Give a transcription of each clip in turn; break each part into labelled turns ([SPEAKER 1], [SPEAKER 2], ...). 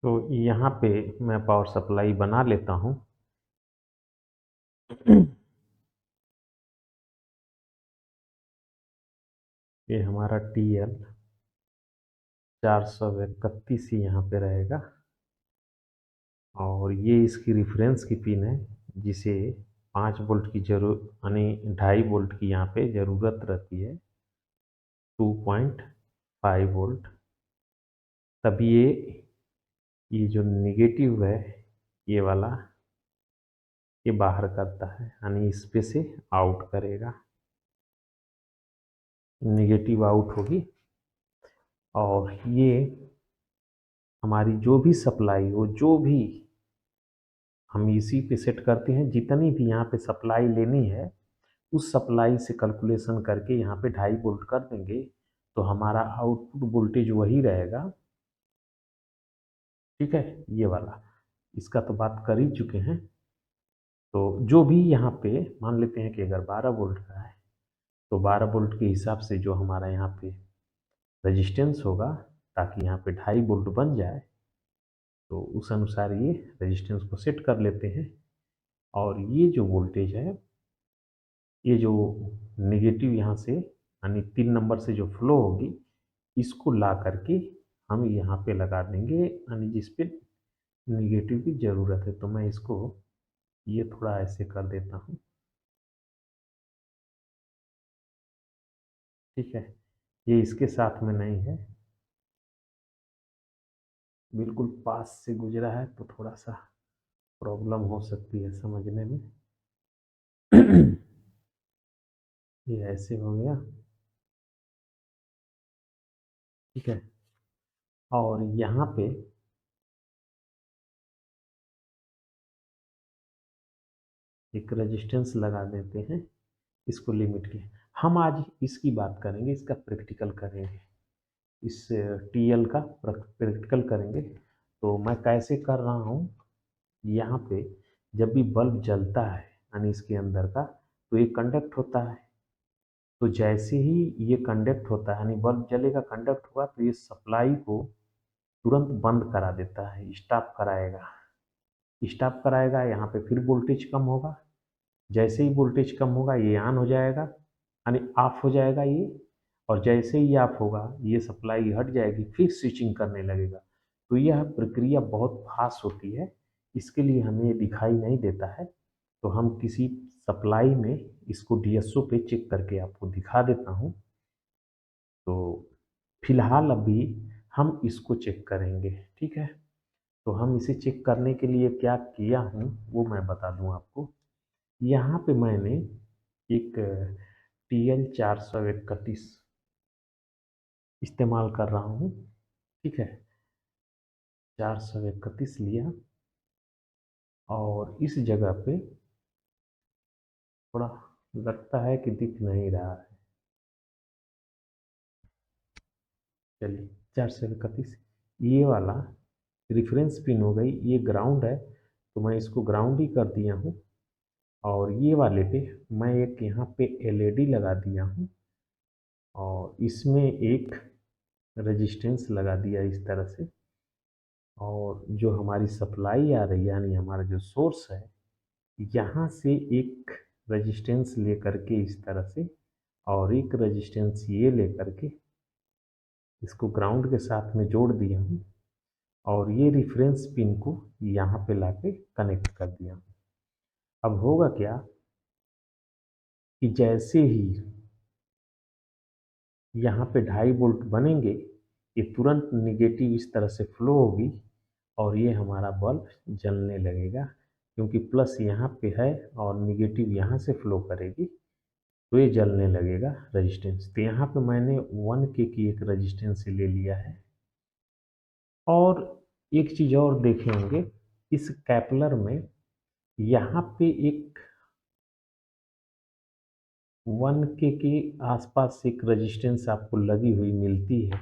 [SPEAKER 1] तो यहाँ पे मैं पावर सप्लाई बना लेता हूँ। ये हमारा TL 431 ही यहाँ पे रहेगा और ये इसकी रिफरेंस की पिन है जिसे 5 वोल्ट की जरूरत यानी 2.5 वोल्ट की यहाँ पे ज़रूरत रहती है। 2.5 वोल्ट तब ये जो निगेटिव है ये वाला ये बाहर करता है यानी इस पे से आउट करेगा, निगेटिव आउट होगी। और ये हमारी जो भी सप्लाई हो, जो भी हम इसी पे सेट करते हैं, जितनी भी यहाँ पे सप्लाई लेनी है उस सप्लाई से कैलकुलेशन करके यहाँ पे 2.5 वोल्ट कर देंगे तो हमारा आउटपुट वोल्टेज वही रहेगा। ठीक है, ये वाला इसका तो बात कर ही चुके हैं। तो जो भी यहाँ पे मान लेते हैं कि अगर 12 वोल्ट का है तो 12 वोल्ट के हिसाब से जो हमारा यहाँ पे रेजिस्टेंस होगा ताकि यहाँ पे 2.5 वोल्ट बन जाए तो उस अनुसार ये रेजिस्टेंस को सेट कर लेते हैं। और ये जो वोल्टेज है, ये जो नेगेटिव यहाँ से यानी 3 नंबर से जो फ्लो होगी इसको ला करके हम यहाँ पे लगा देंगे यानी जिस पे नेगेटिव की ज़रूरत है। तो मैं इसको ये थोड़ा ऐसे कर देता हूँ। ठीक है, ये इसके साथ में नहीं है, बिल्कुल पास से गुजरा है तो थोड़ा सा प्रॉब्लम हो सकती है समझने में। ये ऐसे हो गया। ठीक है, और यहाँ पे एक रेजिस्टेंस लगा देते हैं इसको लिमिट के। हम आज इसकी बात करेंगे, इसका प्रैक्टिकल करेंगे, इस TL का प्रैक्टिकल करेंगे। तो मैं कैसे कर रहा हूँ, यहाँ पे जब भी बल्ब जलता है यानी इसके अंदर का तो ये कंडक्ट होता है। तो जैसे ही ये कंडक्ट होता है यानी बल्ब जलेगा, कंडक्ट होगा तो ये सप्लाई को तुरंत बंद करा देता है, स्टॉप कराएगा। स्टॉप कराएगा, यहाँ पे फिर वोल्टेज कम होगा। जैसे ही वोल्टेज कम होगा ये ऑन हो जाएगा यानी ऑफ हो जाएगा ये। और जैसे ही ऑफ होगा ये सप्लाई हट जाएगी, फिर स्विचिंग करने लगेगा। तो यह प्रक्रिया बहुत फास्ट होती है, इसके लिए हमें ये दिखाई नहीं देता है। तो हम किसी सप्लाई में इसको DSO पे चेक करके आपको दिखा देता हूँ। तो फिलहाल अभी हम इसको चेक करेंगे। ठीक है, तो हम इसे चेक करने के लिए क्या किया हूँ वो मैं बता दूँ आपको। यहाँ पे मैंने एक TL 431 इस्तेमाल कर रहा हूँ। ठीक है, 431 लिया और इस जगह पे थोड़ा लगता है कि दिख नहीं रहा है। चलिए, 431 ये वाला रिफरेंस पिन हो गई, ये ग्राउंड है तो मैं इसको ग्राउंड ही कर दिया हूँ। और ये वाले पे मैं एक यहाँ पे LED लगा दिया हूँ और इसमें एक रेजिस्टेंस लगा दिया इस तरह से। और जो हमारी सप्लाई आ रही है यानी हमारा जो सोर्स है यहाँ से एक रेजिस्टेंस ले करके इस तरह से और एक रेजिस्टेंस ये ले करके इसको ग्राउंड के साथ में जोड़ दिया हूँ और ये रिफरेंस पिन को यहाँ पे लाके कनेक्ट कर दिया हूँ। अब होगा क्या कि जैसे ही यहाँ पे 2.5 वोल्ट बनेंगे ये तुरंत निगेटिव इस तरह से फ्लो होगी और ये हमारा बल्ब जलने लगेगा, क्योंकि प्लस यहाँ पे है और निगेटिव यहाँ से फ्लो करेगी तो ये जलने लगेगा रेजिस्टेंस। तो यहाँ पे मैंने 1K की एक रेजिस्टेंस ले लिया है। और एक चीज़ और देखे होंगे इस कैपलर में, यहाँ पे एक 1K के आसपास एक रेजिस्टेंस आपको लगी हुई मिलती है।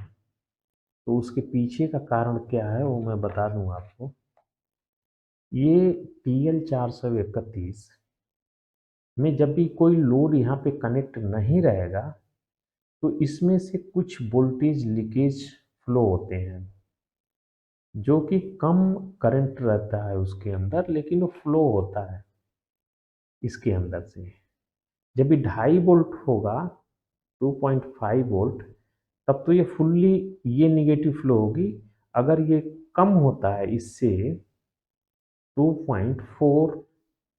[SPEAKER 1] तो उसके पीछे का कारण क्या है वो मैं बता दूं आपको। ये TL 431 में जब भी कोई लोड यहाँ पे कनेक्ट नहीं रहेगा तो इसमें से कुछ वोल्टेज लीकेज फ्लो होते हैं। जो कि कम करंट रहता है उसके अंदर, लेकिन वो फ्लो होता है इसके अंदर से। जब भी 2.5 वोल्ट होगा, 2.5 वोल्ट, तब तो ये फुल्ली ये निगेटिव फ्लो होगी। अगर ये कम होता है इससे, 2.4,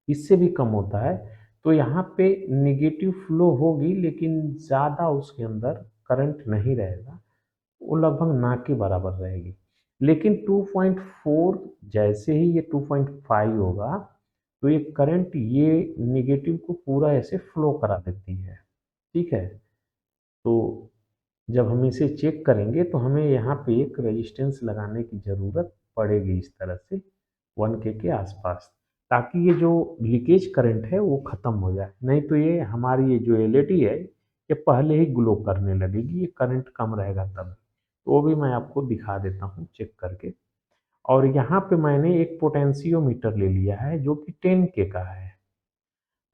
[SPEAKER 1] इससे भी कम होता है, तो यहाँ पे निगेटिव फ्लो होगी, लेकिन ज़्यादा उसके अंदर करंट नहीं रहेगा, वो लगभग ना के बराबर रहेगी। लेकिन 2.4 जैसे ही ये 2.5 होगा, तो ये करंट ये निगेटिव को पूरा ऐसे फ्लो करा देती है। ठीक है, तो जब हम इसे चेक करेंगे तो हमें यहाँ पे एक रेजिस्टेंस लगाने की ज़रूरत पड़ेगी, इस तरह से 1K के आसपास, ताकि ये जो लीकेज करंट है वो ख़त्म हो जाए। नहीं तो ये हमारी ये जो एलईडी है, ये पहले ही ग्लो करने लगेगी, ये करंट कम रहेगा तब। तो वो भी मैं आपको दिखा देता हूँ चेक करके। और यहाँ पे मैंने एक पोटेंशियोमीटर ले लिया है जो कि 10K का है।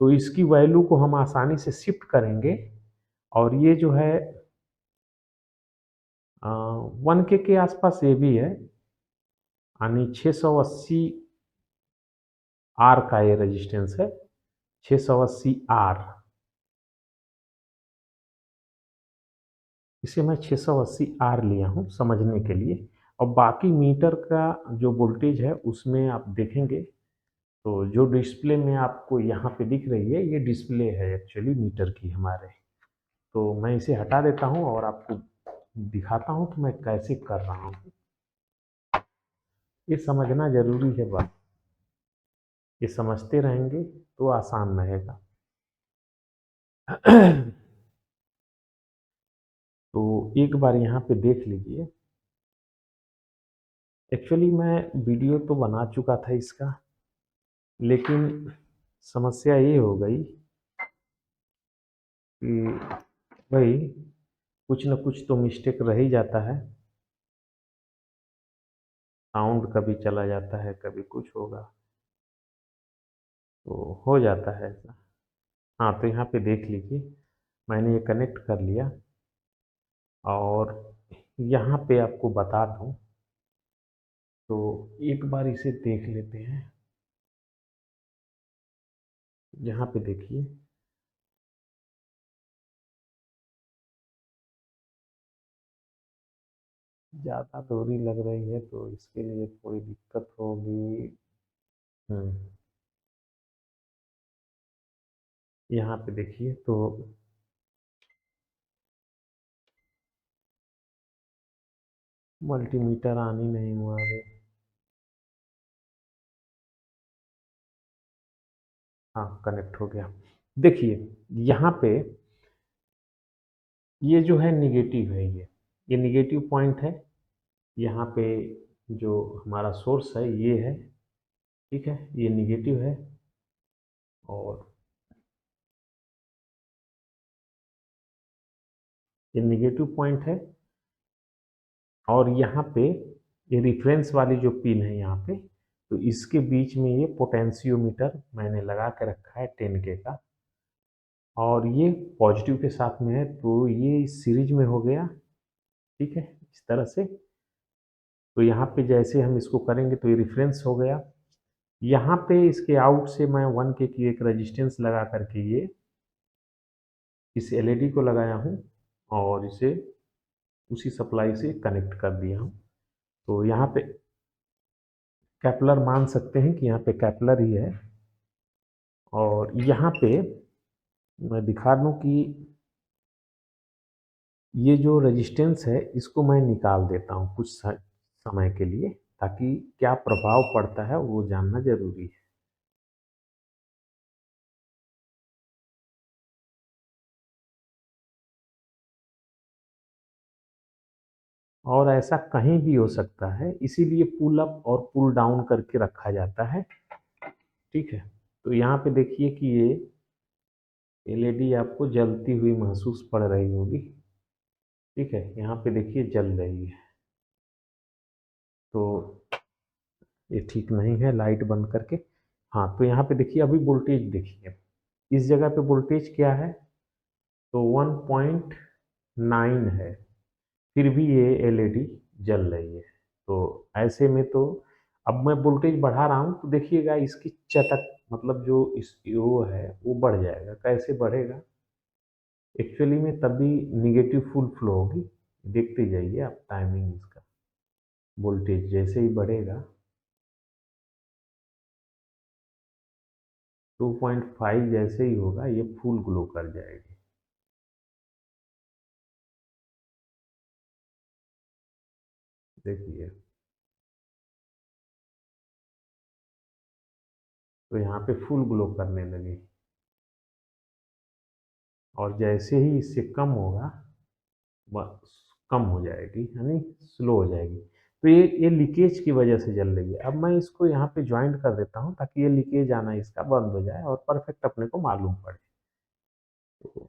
[SPEAKER 1] तो इसकी वैल्यू को हम आसानी से शिफ्ट करेंगे, और ये जो है 1K के आसपास ये भी है, यानी 680 आर का ये रेजिस्टेंस है, 680 आर। इसे मैं 680 आर लिया हूँ समझने के लिए। और बाकी मीटर का जो वोल्टेज है उसमें आप देखेंगे तो जो डिस्प्ले में आपको यहाँ पे दिख रही है, ये डिस्प्ले है एक्चुअली मीटर की हमारे। तो मैं इसे हटा देता हूँ और आपको दिखाता हूँ कि मैं कैसे कर रहा हूँ। ये समझना ज़रूरी है बात, ये समझते रहेंगे तो आसान रहेगा। तो एक बार यहाँ पे देख लीजिए। एक्चुअली मैं वीडियो तो बना चुका था इसका, लेकिन समस्या ये हो गई कि भाई कुछ न कुछ तो मिस्टेक रह ही जाता है। साउंड कभी चला जाता है, कभी कुछ होगा, तो हो जाता है ऐसा। हाँ, तो यहाँ पे देख लीजिए, मैंने ये कनेक्ट कर लिया। और यहाँ पे आपको बता दूँ, तो एक बार इसे देख लेते हैं। यहाँ पे देखिए, ज़्यादा दूरी लग रही है तो इसके लिए कोई दिक्कत होगी। हम्म, यहाँ पे देखिए तो मल्टीमीटर ऑन ही नहीं हुआ अभी। हाँ, कनेक्ट हो गया। देखिए यहाँ पे ये जो है निगेटिव है, ये निगेटिव पॉइंट है। यहाँ पे जो हमारा सोर्स है ये है, ठीक है, ये निगेटिव है। और ये निगेटिव पॉइंट है। और यहाँ पे ये रिफरेंस वाली जो पिन है यहाँ पे, तो इसके बीच में ये पोटेंशियोमीटर मैंने लगा के रखा है 10K का, और ये पॉजिटिव के साथ में है, तो ये इस सीरीज में हो गया। ठीक है, इस तरह से। तो यहाँ पे जैसे हम इसको करेंगे तो ये रिफरेंस हो गया। यहाँ पे इसके आउट से मैं 1K की एक रेजिस्टेंस लगा करके ये इस एलईडी को लगाया हूँ, और इसे उसी सप्लाई से कनेक्ट कर दिया हूँ। तो यहाँ पे कैपलर मान सकते हैं कि यहाँ पे कैपलर ही है। और यहाँ पे मैं दिखा दूँ कि ये जो रेजिस्टेंस है इसको मैं निकाल देता हूँ कुछ समय के लिए, ताकि क्या प्रभाव पड़ता है वो जानना ज़रूरी है। और ऐसा कहीं भी हो सकता है, इसीलिए पुल अप और पुल डाउन करके रखा जाता है। ठीक है, तो यहाँ पे देखिए कि ये एलईडी आपको जलती हुई महसूस पड़ रही होगी। ठीक है, यहाँ पे देखिए जल रही है, तो ये ठीक नहीं है, लाइट बंद करके। हाँ, तो यहाँ पे देखिए अभी वोल्टेज देखिए, इस जगह पे वोल्टेज क्या है, तो 1.9 है, फिर भी ये एलईडी जल रही है। तो ऐसे में तो अब मैं वोल्टेज बढ़ा रहा हूँ तो देखिएगा इसकी चटक मतलब जो इस वो है वो बढ़ जाएगा। कैसे बढ़ेगा? एक्चुअली में तभी नेगेटिव फुल फ्लो होगी। देखते जाइए आप टाइमिंग इसका। वोल्टेज जैसे ही बढ़ेगा 2.5 जैसे ही होगा ये फुल ग्लो कर जाएगी। देखिए तो यहाँ पे फुल ग्लो करने लगी और जैसे ही इससे कम होगा बस कम हो जाएगी यानी स्लो हो जाएगी। तो ये लीकेज की वजह से जल रही है। अब मैं इसको यहाँ पे ज्वाइंट कर देता हूँ ताकि ये लीकेज आना इसका बंद हो जाए और परफेक्ट अपने को मालूम पड़े। तो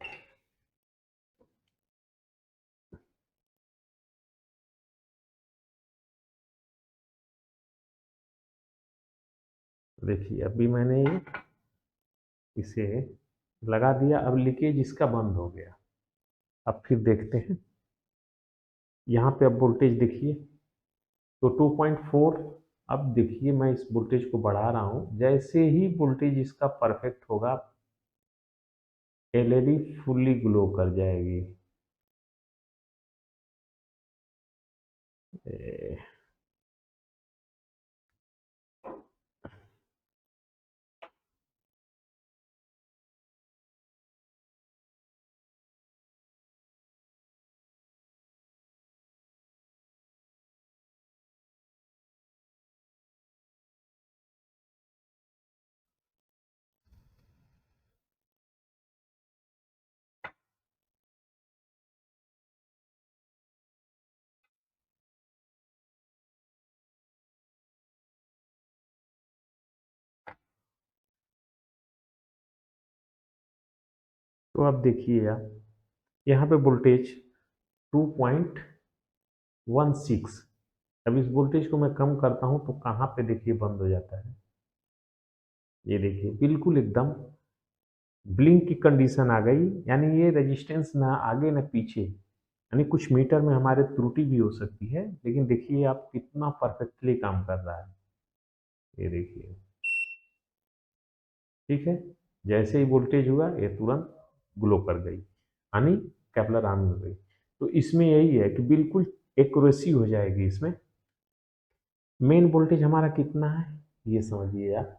[SPEAKER 1] देखिए अभी मैंने इसे लगा दिया, अब लीकेज इसका बंद हो गया। अब फिर देखते हैं यहाँ पे, अब वोल्टेज देखिए तो 2.4। अब देखिए मैं इस वोल्टेज को बढ़ा रहा हूँ, जैसे ही वोल्टेज इसका परफेक्ट होगा एलईडी फुल्ली ग्लो कर जाएगी। ए, तो अब देखिए आप यहाँ पे वोल्टेज 2.16। अब इस वोल्टेज को मैं कम करता हूँ तो कहाँ पे देखिए बंद हो जाता है। ये देखिए बिल्कुल एकदम ब्लिंक की कंडीशन आ गई, यानी ये रेजिस्टेंस ना आगे ना पीछे, यानी कुछ मीटर में हमारे त्रुटि भी हो सकती है, लेकिन देखिए आप कितना परफेक्टली काम कर रहा है। ये देखिए ठीक है, जैसे ही वोल्टेज हुआ ये तुरंत ग्लो कर गई, यानी कैपलर ऑन हो गई। तो इसमें यही है कि बिल्कुल एक्यूरेसी हो जाएगी इसमें। मेन वोल्टेज हमारा कितना है ये समझिए आप।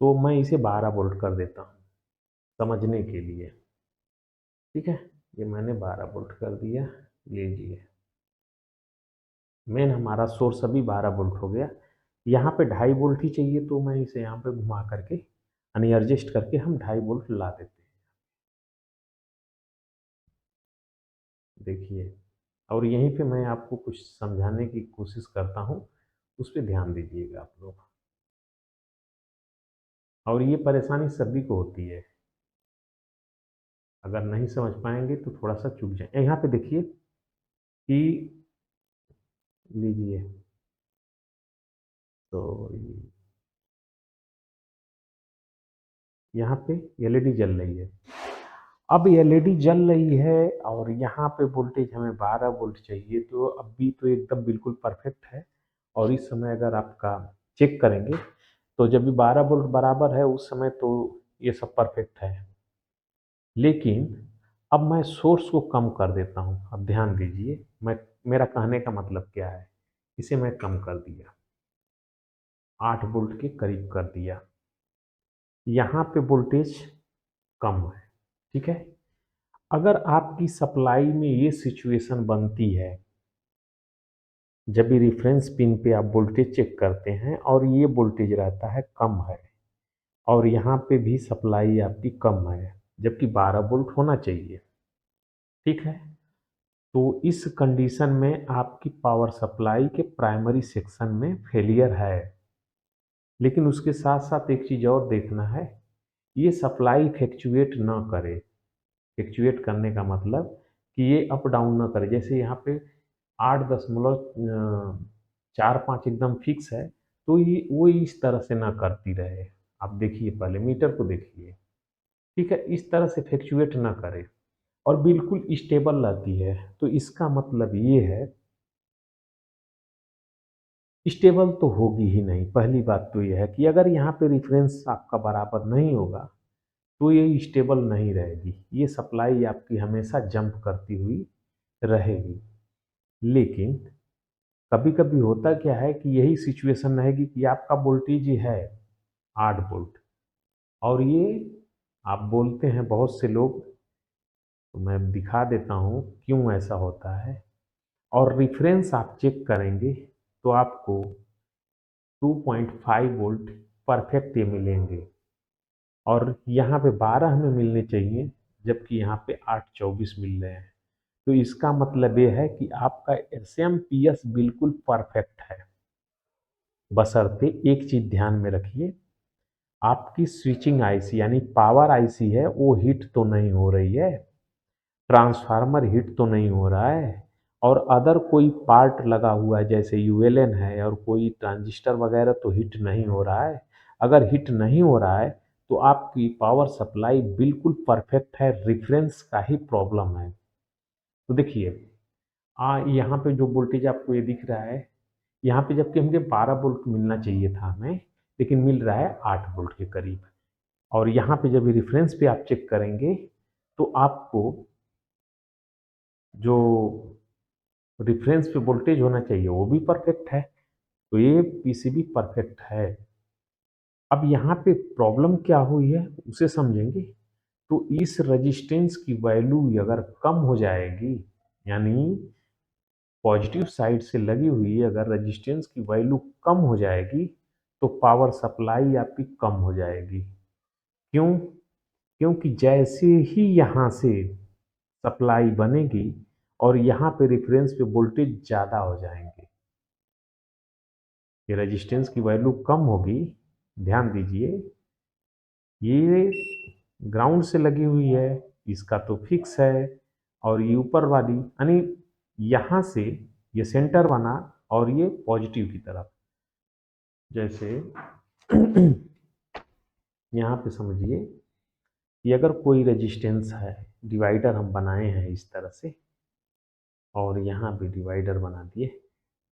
[SPEAKER 1] तो मैं इसे 12 वोल्ट कर देता हूँ समझने के लिए। ठीक है, ये मैंने 12 वोल्ट कर दिया। लीजिए मेन हमारा सोर्स अभी 12 वोल्ट हो गया। यहाँ पे 2.5 वोल्ट ही चाहिए तो मैं इसे यहाँ पे घुमा करके यानी एडजस्ट करके हम 2.5 वोल्ट ला देते हैं। देखिए और यहीं पे मैं आपको कुछ समझाने की कोशिश करता हूँ, उस पर ध्यान दीजिएगा आप लोग। और ये परेशानी सभी को होती है, अगर नहीं समझ पाएंगे तो थोड़ा सा चूक जाए। यहाँ पे देखिए कि लीजिए तो यहाँ पे एलईडी जल रही है। अब एलईडी जल रही है और यहाँ पे वोल्टेज हमें 12 वोल्ट चाहिए, तो अभी तो एकदम बिल्कुल परफेक्ट है। और इस समय अगर आपका चेक करेंगे तो जब भी 12 वोल्ट बराबर है उस समय तो ये सब परफेक्ट है। लेकिन अब मैं सोर्स को कम कर देता हूँ। अब ध्यान दीजिए मैं, मेरा कहने का मतलब क्या है, इसे मैं कम कर दिया 8 वोल्ट के करीब कर दिया। यहाँ पे वोल्टेज कम है। ठीक है, अगर आपकी सप्लाई में ये सिचुएशन बनती है जब भी रेफरेंस पिन पे आप वोल्टेज चेक करते हैं और ये वोल्टेज रहता है कम है और यहाँ पे भी सप्लाई आपकी कम है जबकि 12 वोल्ट होना चाहिए। ठीक है, तो इस कंडीशन में आपकी पावर सप्लाई के प्राइमरी सेक्शन में फेलियर है। लेकिन उसके साथ साथ एक चीज़ और देखना है, ये सप्लाई फ्लैक्चुएट ना करे। फ्लैक्चुएट करने का मतलब कि ये अप डाउन ना करे। जैसे यहाँ पे 8.45 एकदम फिक्स है, तो ये वो इस तरह से ना करती रहे। आप देखिए पहले मीटर को देखिए। ठीक है, इस तरह से फ्लैक्चुएट ना करे और बिल्कुल स्टेबल रहती है। तो इसका मतलब ये है स्टेबल तो होगी ही नहीं। पहली बात तो यह है कि अगर यहाँ पे रेफरेंस आपका बराबर नहीं होगा तो ये स्टेबल नहीं रहेगी, ये सप्लाई आपकी हमेशा जंप करती हुई रहेगी। लेकिन कभी कभी होता क्या है कि यही सिचुएशन रहेगी कि आपका वोल्टेज है 8 वोल्ट, और ये आप बोलते हैं बहुत से लोग, तो मैं दिखा देता हूँ क्यों ऐसा होता है। और रेफरेंस आप चेक करेंगे तो आपको 2.5 वोल्ट परफेक्ट ये मिलेंगे, और यहाँ पे 12 हमें मिलने चाहिए, जबकि यहाँ पे 824 मिल रहे हैं। तो इसका मतलब ये है कि आपका एसएमपीएस बिल्कुल परफेक्ट है। बशर्ते एक चीज ध्यान में रखिए, आपकी स्विचिंग आईसी यानी पावर आईसी है वो हिट तो नहीं हो रही है, ट्रांसफार्मर हिट तो नहीं हो रहा है, और अदर कोई पार्ट लगा हुआ है जैसे यूएलएन है और कोई ट्रांजिस्टर वगैरह तो हिट नहीं हो रहा है। अगर हिट नहीं हो रहा है तो आपकी पावर सप्लाई बिल्कुल परफेक्ट है, रेफरेंस का ही प्रॉब्लम है। तो देखिए यहाँ पे जो वोल्टेज आपको ये दिख रहा है, यहाँ पे जबकि हमके 12 वोल्ट मिलना चाहिए था हमें, लेकिन मिल रहा है 8 वोल्ट के करीब। और यहाँ पे जब रेफरेंस पे आप चेक करेंगे तो आपको जो रेफरेंस पे वोल्टेज होना चाहिए वो भी परफेक्ट है, तो ये पीसीबी परफेक्ट है। अब यहाँ पे प्रॉब्लम क्या हुई है उसे समझेंगे। तो इस रजिस्टेंस की वैल्यू अगर कम हो जाएगी, यानी पॉजिटिव साइड से लगी हुई अगर रजिस्टेंस की वैल्यू कम हो जाएगी तो पावर सप्लाई आपकी कम हो जाएगी। क्यों? क्योंकि जैसे ही यहाँ से सप्लाई बनेगी और यहाँ पे रेफरेंस पे वोल्टेज ज़्यादा हो जाएंगे, ये रेजिस्टेंस की वैल्यू कम होगी। ध्यान दीजिए, ये ग्राउंड से लगी हुई है, इसका तो फिक्स है, और ये ऊपर वाली यानी यहाँ से ये सेंटर बना और ये पॉजिटिव की तरफ, जैसे यहाँ पे समझिए कि अगर कोई रेजिस्टेंस है, डिवाइडर हम बनाए हैं इस तरह से, और यहाँ भी डिवाइडर बना दिए,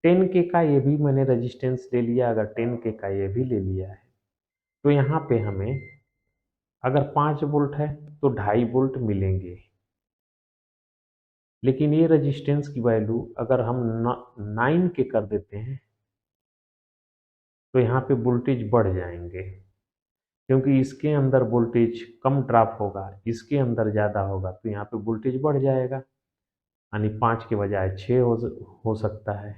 [SPEAKER 1] 10K का ये भी मैंने रेजिस्टेंस ले लिया, अगर 10K का ये भी ले लिया है, तो यहाँ पे हमें अगर 5 वोल्ट है तो 2.5 वोल्ट मिलेंगे। लेकिन ये रेजिस्टेंस की वैल्यू अगर हम 9K कर देते हैं तो यहाँ पे वोल्टेज बढ़ जाएंगे, क्योंकि इसके अंदर वोल्टेज कम ड्रॉप होगा, इसके अंदर ज़्यादा होगा, तो यहाँ पे वोल्टेज बढ़ जाएगा, यानी 5 के बजाय 6 हो सकता है।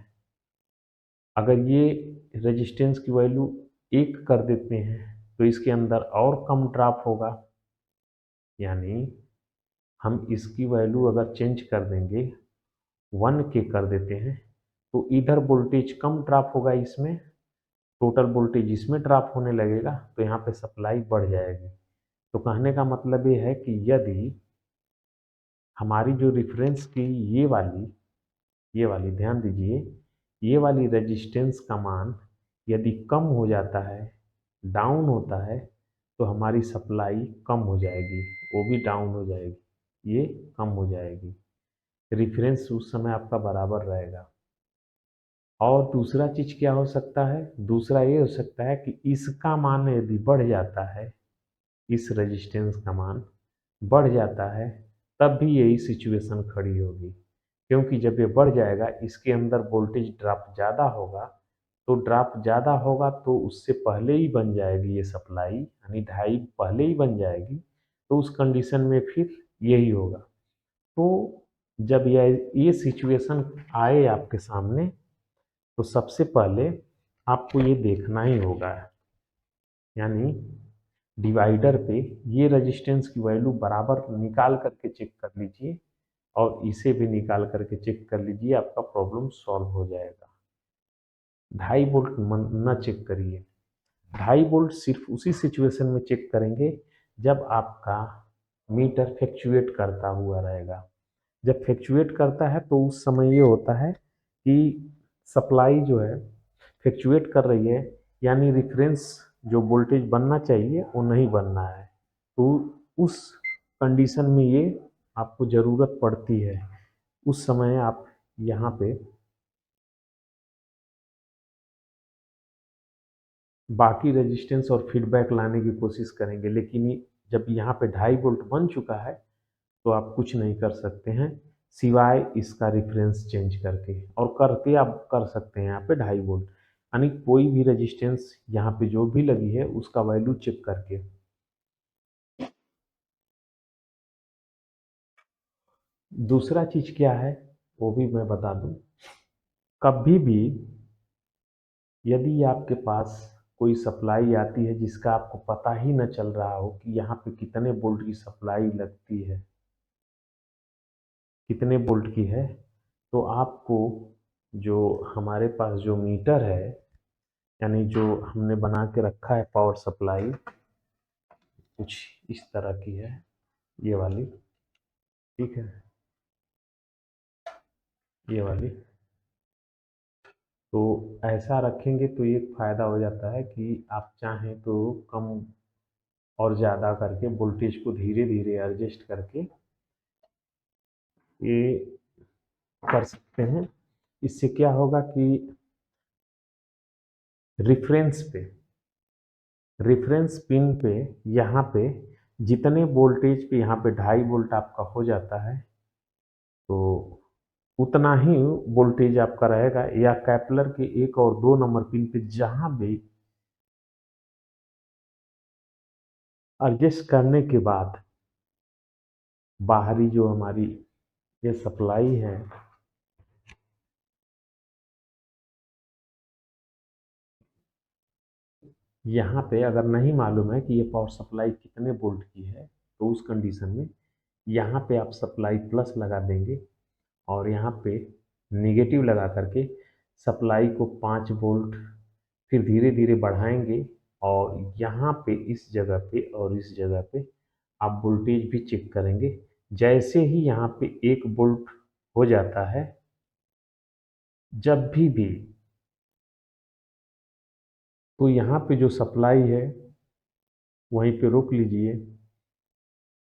[SPEAKER 1] अगर ये रेजिस्टेंस की वैल्यू 1 कर देते हैं तो इसके अंदर और कम ड्रॉप होगा, यानी हम इसकी वैल्यू अगर चेंज कर देंगे 1K कर देते हैं तो इधर वोल्टेज कम ड्रॉप होगा, इसमें टोटल वोल्टेज इसमें ड्रॉप होने लगेगा, तो यहाँ पे सप्लाई बढ़ जाएगी। तो कहने का मतलब ये है कि यदि हमारी जो रेफरेंस की ये वाली ध्यान दीजिए, ये वाली रेजिस्टेंस का मान यदि कम हो जाता है, डाउन होता है, तो हमारी सप्लाई कम हो जाएगी, वो भी डाउन हो जाएगी, ये कम हो जाएगी, रेफरेंस उस समय आपका बराबर रहेगा। और दूसरा चीज़ क्या हो सकता है? दूसरा ये हो सकता है कि इसका मान यदि बढ़ जाता है, इस रेजिस्टेंस का मान बढ़ जाता है, तब भी यही सिचुएशन खड़ी होगी, क्योंकि जब ये बढ़ जाएगा इसके अंदर वोल्टेज ड्रॉप ज़्यादा होगा, तो ड्रॉप ज़्यादा होगा तो उससे पहले ही बन जाएगी ये सप्लाई, यानी 2.5 पहले ही बन जाएगी, तो उस कंडीशन में फिर यही होगा। तो जब ये सिचुएशन आए आपके सामने तो सबसे पहले आपको ये देखना ही होगा, यानी डिवाइडर पे ये रेजिस्टेंस की वैल्यू बराबर निकाल करके चेक कर लीजिए, और इसे भी निकाल करके चेक कर लीजिए, आपका प्रॉब्लम सॉल्व हो जाएगा। 2.5 वोल्ट न चेक करिए, 2.5 वोल्ट सिर्फ उसी सिचुएशन में चेक करेंगे जब आपका मीटर फ्लक्चुएट करता हुआ रहेगा। जब फ्लक्चुएट करता है तो उस समय ये होता है कि सप्लाई जो है फ्लक्चुएट कर रही है, यानी रेफरेंस जो वोल्टेज बनना चाहिए वो नहीं बनना है, तो उस कंडीशन में ये आपको ज़रूरत पड़ती है। उस समय आप यहाँ पे बाकी रेजिस्टेंस और फीडबैक लाने की कोशिश करेंगे, लेकिन जब यहाँ पे 2.5 वोल्ट बन चुका है तो आप कुछ नहीं कर सकते हैं सिवाय इसका रेफरेंस चेंज करके, और करके आप कर सकते हैं यहाँ पे 2.5 वोल्ट, यानी कोई भी रेजिस्टेंस यहाँ पे जो भी लगी है उसका वैल्यू चेक करके। दूसरा चीज क्या है वो भी मैं बता दूं, कभी भी यदि आपके पास कोई सप्लाई आती है जिसका आपको पता ही न चल रहा हो कि यहाँ पे कितने वोल्ट की सप्लाई लगती है, कितने वोल्ट की है, तो आपको जो हमारे पास जो मीटर है, यानी जो हमने बना के रखा है पावर सप्लाई, कुछ इस तरह की है ये वाली, ठीक है, ये वाली। तो ऐसा रखेंगे तो एक फ़ायदा हो जाता है कि आप चाहें तो कम और ज़्यादा करके वोल्टेज को धीरे धीरे एडजस्ट करके ये कर सकते हैं। इससे क्या होगा कि रेफरेंस पे, रेफरेंस पिन पे, यहाँ पे जितने वोल्टेज पे यहाँ पे 2.5 वोल्ट आपका हो जाता है तो उतना ही वोल्टेज आपका रहेगा, या कैपलर के 1 और 2 नंबर पिन पे जहाँ भी एडजस्ट करने के बाद बाहरी जो हमारी ये सप्लाई है, यहाँ पे अगर नहीं मालूम है कि ये पावर सप्लाई कितने वोल्ट की है तो उस कंडीशन में यहाँ पे आप सप्लाई प्लस लगा देंगे और यहाँ पे नेगेटिव लगा करके सप्लाई को 5 वोल्ट फिर धीरे धीरे बढ़ाएंगे, और यहाँ पे इस जगह पे और इस जगह पे आप वोल्टेज भी चेक करेंगे। जैसे ही यहाँ पे 1 वोल्ट हो जाता है, जब भी तो यहाँ पे जो सप्लाई है वहीं पे रोक लीजिए,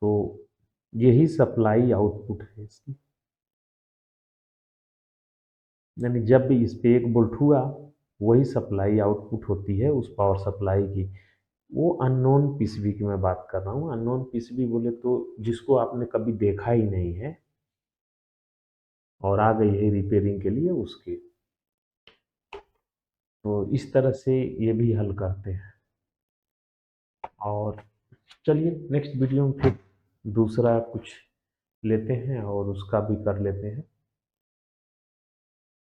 [SPEAKER 1] तो यही सप्लाई आउटपुट है इसकी, यानी जब भी इस पे 1 वोल्ट हुआ वही सप्लाई आउटपुट होती है उस पावर सप्लाई की। वो अननोन पीसीबी की मैं बात कर रहा हूँ। अननोन पीसीबी बोले तो जिसको आपने कभी देखा ही नहीं है और आ गई है रिपेयरिंग के लिए उसकी। तो इस तरह से ये भी हल करते हैं। और चलिए नेक्स्ट वीडियो में फिर दूसरा कुछ लेते हैं और उसका भी कर लेते हैं।